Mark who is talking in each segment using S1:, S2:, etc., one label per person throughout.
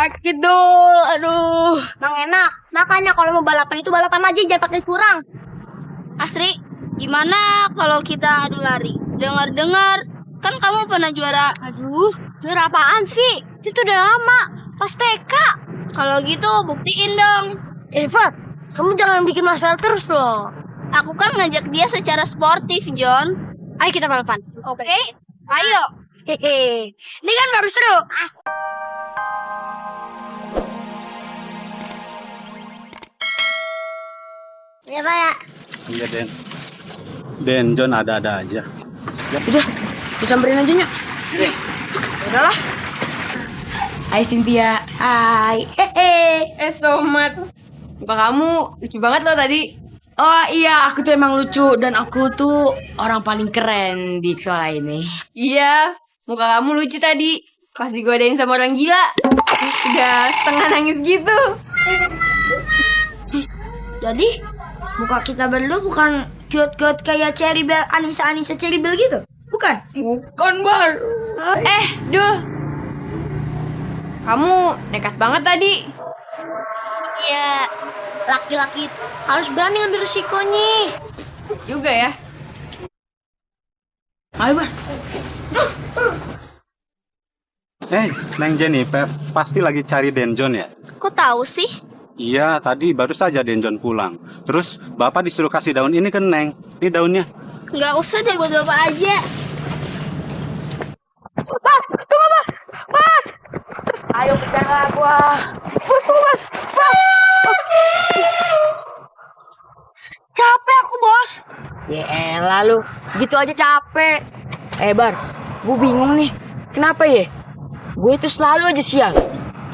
S1: sakit dong. Aduh.
S2: Mang enak. Makanya kalau mau balapan itu balapan aja, jangan pakai curang. Asri, gimana kalau kita adu lari? Dengar-dengar, kan kamu pernah juara. Aduh, juara apaan sih? Itu udah lama, pas TK. Kalau gitu buktiin dong. Jennifer, kamu jangan bikin masalah terus loh. Aku kan ngajak dia secara sportif, John. Ayo kita balapan. Oke? Ayo. Hehe. Ini kan baru seru. Ya, Pak.
S3: Iya, Den, John ada-ada aja.
S1: Udah, disamperin aja nya. Udahlah. Hai Cynthia.
S2: Hai. Hehe.
S1: Somat. Muka kamu lucu banget loh tadi. Oh iya, aku tuh emang lucu dan aku tuh orang paling keren di sekolah ini. Iya, muka kamu lucu tadi. Pas digodain sama orang gila. Udah setengah nangis gitu.
S2: Jadi, muka kita berdua bukan cute-cute kayak Cherry Bell, Anissa Cherry Bell gitu? Bukan?
S1: Bukan, Bar. Duh. Kamu nekat banget tadi.
S2: Iya, laki-laki harus berani ngambil resikonya.
S1: Juga ya. Ayo, Bar.
S3: Neng Jennifer, pasti lagi cari Den John ya?
S2: Kok tahu sih?
S3: Iya, tadi baru saja Den John pulang. Terus Bapak disuruh kasih daun ini ke Neng. Ini daunnya.
S2: Nggak usah deh, buat Bapak aja. Mas, tunggu Mas. Mas.
S1: Ayo bicara gua.
S2: Mas, tunggu Mas. Mas. Capek aku, Bos.
S1: Ya elah lu, gitu aja capek. Bar, gue bingung nih. Kenapa ya? Gue itu selalu aja sial.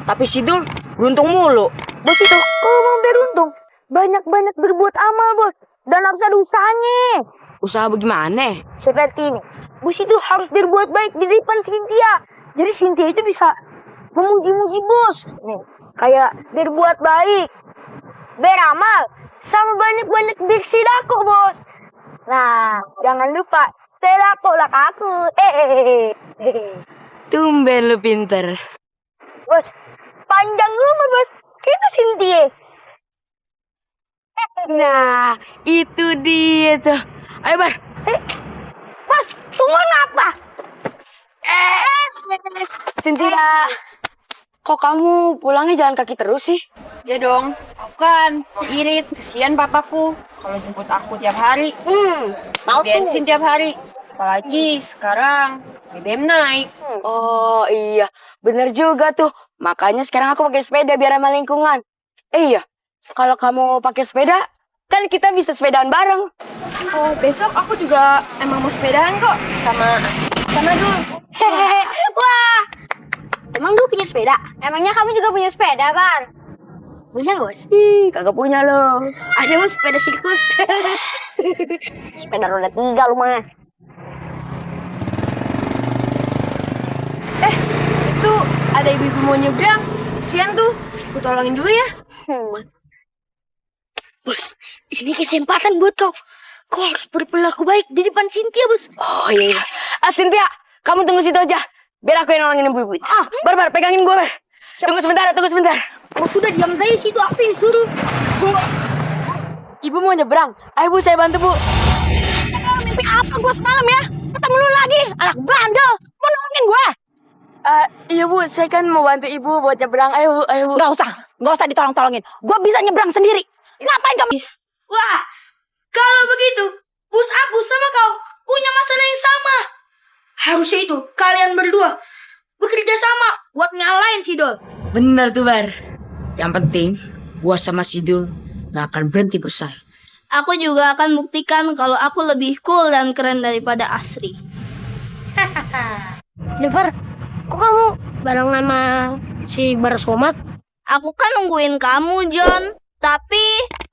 S1: Tapi Sidul beruntung mulu.
S2: Bos itu, kalau mau beruntung, banyak-banyak berbuat amal, Bos. Dan harus ada usahanya.
S1: Usaha bagaimana?
S2: Seperti ini. Bos itu harus berbuat baik di depan Cynthia. Jadi Cynthia itu bisa memuji-muji Bos. Nih, kayak berbuat baik, beramal, sama banyak-banyak bersedekah, Bos. Nah, jangan lupa sedekahlah ke aku.
S1: Tumben lu pinter.
S2: Bos, panjang umur, Bos. Itu Cynthia.
S1: Nah, itu dia tuh. Ayo, Bar.
S2: Bos, tunggu apa?
S1: Cynthia, kok kamu pulangnya jalan kaki terus sih?
S4: Ya dong, aku kan irit, kesian papaku kalau jemput aku tiap hari.
S2: Tahu tuh.
S4: Bensin tiap hari. Apalagi sekarang BBM naik.
S1: Oh iya, bener juga tuh. Makanya sekarang aku pakai sepeda biar ramah lingkungan. Iya, kalau kamu pakai sepeda, kan kita bisa sepedaan bareng.
S4: Oh, besok aku juga emang mau sepedaan kok sama dulu.
S2: Hehehe. Wah. Emang lu punya sepeda? Emangnya kamu juga punya sepeda, Bang? Punya, Bos?
S1: Kagak punya loh.
S2: Ada, Bos, sepeda sirkus. Sepeda roda 3 lu mah.
S4: Itu ada ibu-ibu mau nyebrang. Kesian tuh. Aku tolongin dulu ya.
S2: Bos, ini kesempatan buat kau. Kau harus berperilaku baik di depan Cynthia, Bos.
S1: Oh iya. Cynthia, kamu tunggu situ aja. Biar aku yang nolongin ibu-ibu. Bar, pegangin gue, Bar. Tunggu sebentar.
S2: Oh, sudah diam saja situ, aku yang suruh.
S1: Ibu mau nyebrang. Ayo, Bu, saya bantu, Bu.
S2: Mimpi apa gue semalam ya? Ketemu lu lagi, anak bandel. Mau nolongin gue?
S1: Iya, Bu, saya kan mau bantu Ibu buat nyebrang. Ayo, Bu.
S2: Gak usah ditolong-tolongin. Gue bisa nyebrang sendiri. Ngapain kamu? Wah, kalau begitu, bos aku sama kau punya masalah yang sama. Harusnya itu kalian berdua bekerja sama buat ngalahin si Dol.
S1: Bener tuh, Bar. Yang penting, gua sama Sidul gak akan berhenti bersaing.
S2: Aku juga akan buktikan kalau aku lebih cool dan keren daripada Asri. Jennifer, kok kamu bareng sama si Barsomat? Aku kan nungguin kamu, John. Tapi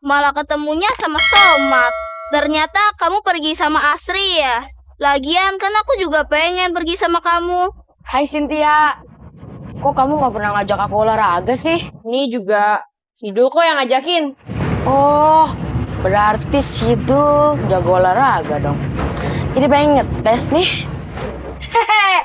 S2: malah ketemunya sama Somat. Ternyata kamu pergi sama Asri ya? Lagian kan aku juga pengen pergi sama kamu.
S1: Hai, Cynthia. Kok kamu gak pernah ngajak aku olahraga sih?
S4: Ini juga Sidul kok yang ngajakin.
S1: Oh, berarti Sidul jago olahraga dong. Jadi pengen ngetes nih.
S2: Hehehe,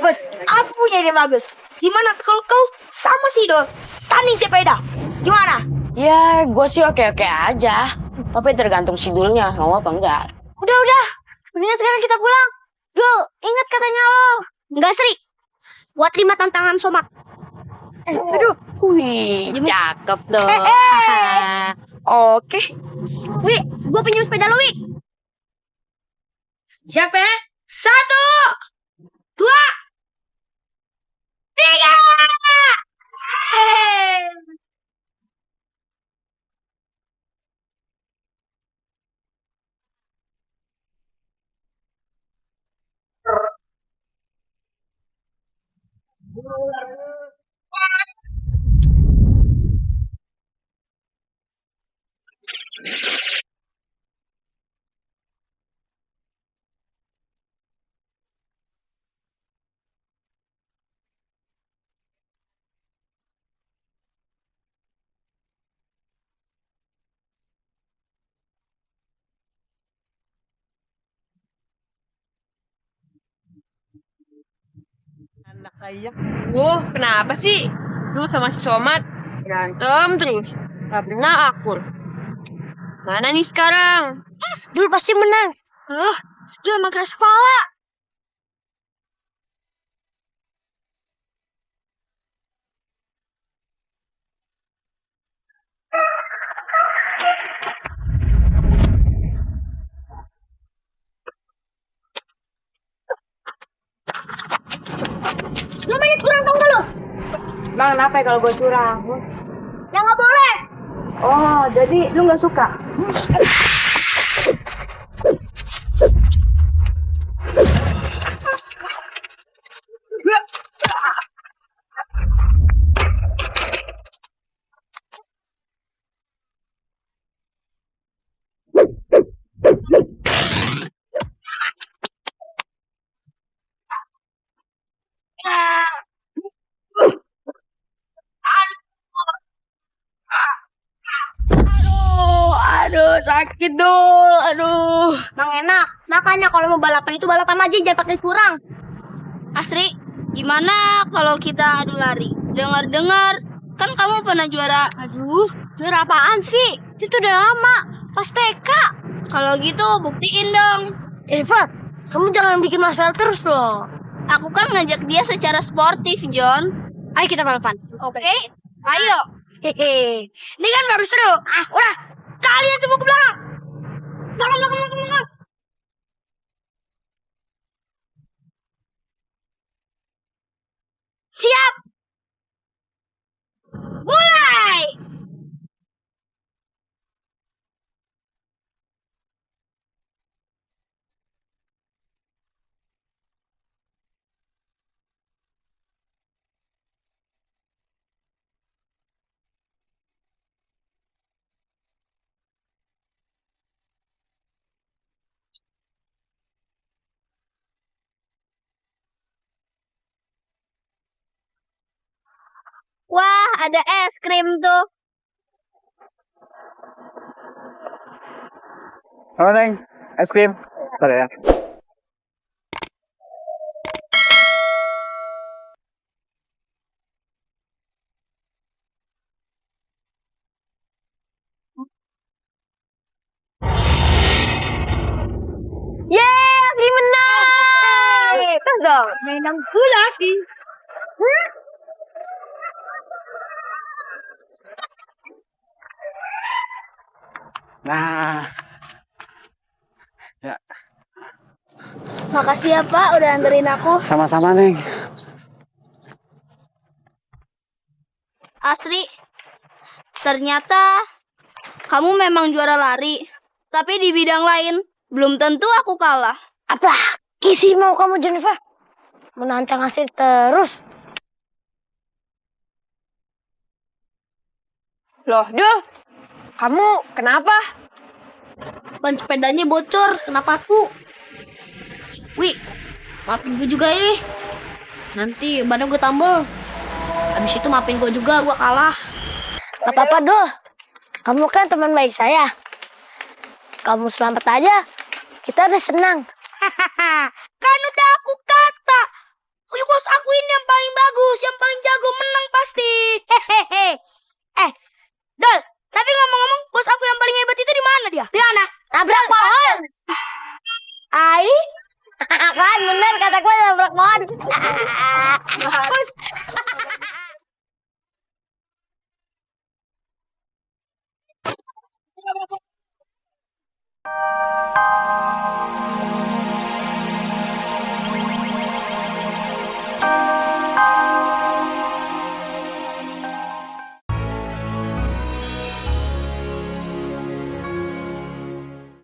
S2: bos, aku punya ide bagus. Gimana kalau kau sama si Dol tanding sepeda? Gimana?
S1: Ya, gue sih oke-oke aja. Tapi tergantung si Dulnya, mau apa enggak.
S2: Udah. Mendingan sekarang kita pulang. Dul, ingat katanya lo. Enggak, Sri. Buat 5 tantangan somat. Aduh.
S1: Wih, cakep dong.
S4: Oke.
S2: Wi, gue pinjam sepeda lo, Wi. Siap ya? 1, 2, 3.
S4: Anak aja. Kenapa sih? Gue sama si Somat berantem terus. Gak pernah akur. Mana nih sekarang?
S2: Dul pasti menang. Dul emang keras kepala. Lo main curang tau gak lo?
S4: Bang, kenapa ya kalau gue curang?
S2: Ya gak boleh.
S4: Oh, jadi lu gak suka? Aduh, sakit Dul. Aduh.
S2: Mang enak. Makanya kalau mau balapan itu balapan aja, jangan pakai curang. Asri, gimana kalau kita adu lari? Dengar-dengar, kan kamu pernah juara. Aduh, juara apaan sih? Itu udah lama, pas TK. Kalau gitu buktiin dong. Jennifer, kamu jangan bikin masalah terus loh. Aku kan ngajak dia secara sportif, John. Ayo kita balapan. Oke, ayo. Hehe, ini kan baru seru. Udah, kalian semua ke belakang. Belakang. Siap. Mulai. Wah, ada es krim tuh.
S3: Halo Neng, es krim. Bentar ya.
S4: Yeay, Asri menang. Terus dong.
S2: Menang gula sih.
S3: Nah, ya
S2: Makasih ya Pak udah anterin aku.
S3: sama-sama Neng.
S2: Asri, ternyata kamu memang juara lari. Tapi di bidang lain, belum tentu aku kalah. Apa sih mau kamu, Jennifer? Menantang Asri terus.
S4: Loh, Dul. Kamu kenapa?
S2: Ban sepedanya bocor, kenapa aku? Wih, maafin gue juga ya. Nanti badan gue tambal. Habis itu maafin gue juga, gue kalah. Gak apa-apa, Dul. Kamu kan teman baik saya. Kamu selamat aja. Kita udah senang. Kan udah aku